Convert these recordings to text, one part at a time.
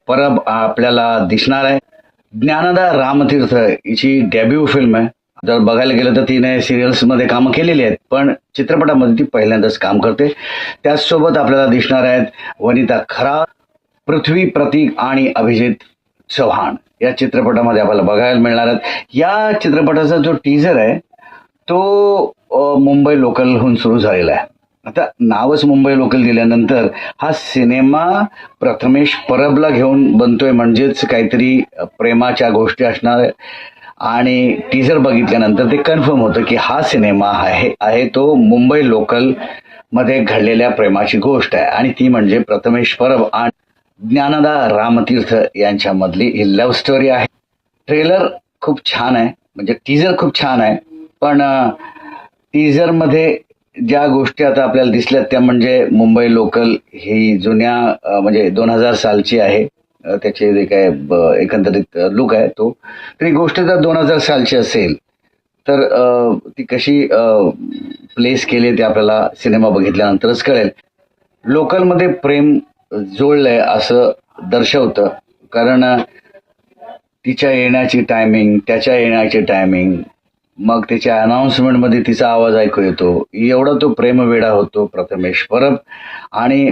परब आपल्याला दिसणार आहे. ज्ञानदा रामतीर्थ हिची डेब्यू फिल्म आहे. जर बघायला गेलं तर तिने सिरियल्स मध्ये कामं केलेली आहेत, पण चित्रपटामध्ये ती पहिल्यांदाच काम करते. त्याचसोबत आपल्याला दिसणार आहेत वनिता खरा, पृथ्वी प्रतीक आणि अभिजित चव्हाण या चित्रपटामध्ये आपल्याला बघायला मिळणार आहेत. या चित्रपटाचा जो टीजर आहे तो मुंबई लोकलहून सुरू झालेला आहे. आता नावच मुंबई लोकल दिल्यानंतर हा सिनेमा प्रथमेश परबला घेऊन बनतोय, म्हणजेच काहीतरी प्रेमाच्या गोष्टी असणार आहे. आणि टीजर बघितल्यानंतर ते कन्फर्म होतं की हा सिनेमा आहे तो मुंबई लोकल मध्ये घडलेल्या प्रेमाची गोष्ट आहे, आणि ती म्हणजे प्रथमेश परब आणि ज्ञानदा रामतीर्थ यांच्यामधली ही लव्ह स्टोरी आहे. ट्रेलर खूप छान आहे, म्हणजे टीजर खूप छान आहे, पण टीजर मध्ये ज्या गोष्टी आता आपल्याला दिसल्यात त्या म्हणजे मुंबई लोकल ही जुन्या म्हणजे 2000 सालची आहे. त्याचे जे काय एकंदरीत लुक आहे तो, ती गोष्ट जर 2000 सालची असेल तर ती कशी प्लेस केली ते आपल्याला सिनेमा बघितल्यानंतरच कळेल. लोकलमध्ये प्रेम जुळलंय असं दर्शवतं, कारण तिच्या येण्याची टायमिंग, त्याच्या येण्याची टायमिंग, मग त्याच्या अनाउन्समेंटमध्ये तिचा आवाज ऐकू येतो, एवढा तो प्रेमवेडा होतो प्रथमेश परब. आणि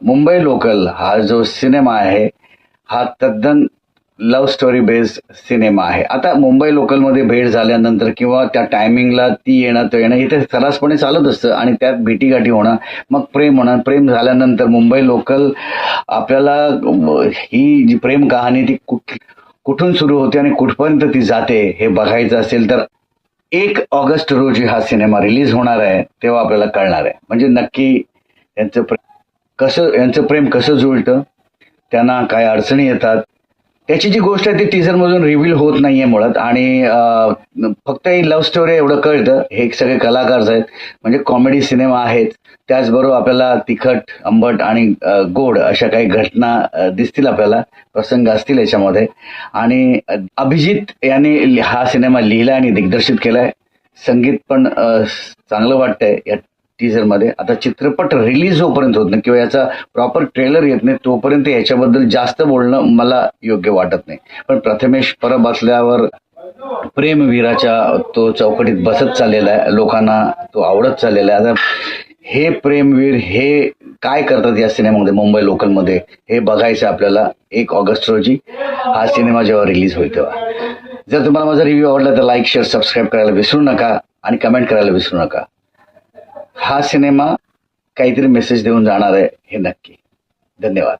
मुंबई लोकल हा जो सिनेमा आहे हा तद्दन लव्ह स्टोरी बेस्ड सिनेमा आहे. आता मुंबई लोकलमध्ये भेट झाल्यानंतर किंवा त्या टायमिंगला ती येणं तो येणं इथे सर्रासपणे चालत असतं, आणि त्यात भेटीगाठी होणं, मग प्रेम होणं, प्रेम झाल्यानंतर मुंबई लोकल आपल्याला ही जी प्रेम कहाणी ती कुठून सुरू होते आणि कुठपर्यंत ती जाते हे बघायचं असेल तर 1 ऑगस्ट रोजी हा सिनेमा रिलीज होणार आहे, तेव्हा आपल्याला कळणार आहे. म्हणजे नक्की यांचं प्रेम कसं जुळतं, त्यांना काय अडचणी येतात, त्याची जी गोष्ट आहे ती टीजर मधून रिव्हील होत नाहीये मुळात. आणि फक्त ही लव्ह स्टोरी एवढं कळतं. हे सगळे कलाकार आहेत, म्हणजे कॉमेडी सिनेमा आहेत. त्याचबरोबर आपल्याला तिखट, आंबट आणि गोड अशा काही घटना दिसतील, आपल्याला प्रसंग असतील याच्यामध्ये. आणि अभिजित यांनी हा सिनेमा लिहिला आणि दिग्दर्शित केलाय. संगीत पण चांगलं वाटतंय या टीजर मध्ये. आता चित्रपट रिलीज होईपर्यंत होत नाही किंवा याचा प्रॉपर ट्रेलर येत नाही तोपर्यंत याच्याबद्दल जास्त बोलणं मला योग्य वाटत नाही. पण प्रथमेश परब असल्यावर प्रेमवीराच्या तो चौकटीत बसत चाललेला आहे, लोकांना तो आवडत चाललेला आहे. आता हे प्रेमवीर हे काय करतात या सिनेमामध्ये मुंबई लोकलमध्ये हे बघायचं आपल्याला 1 ऑगस्ट रोजी हा सिनेमा जेव्हा रिलीज होईल तेव्हा. जर तुम्हाला माझा रिव्ह्यू आवडला तर लाईक, शेअर, सबस्क्राईब करायला विसरू नका आणि कमेंट करायला विसरू नका. हा सिनेमा काहीतरी मेसेज देऊन जाणार आहे हे नक्की. धन्यवाद.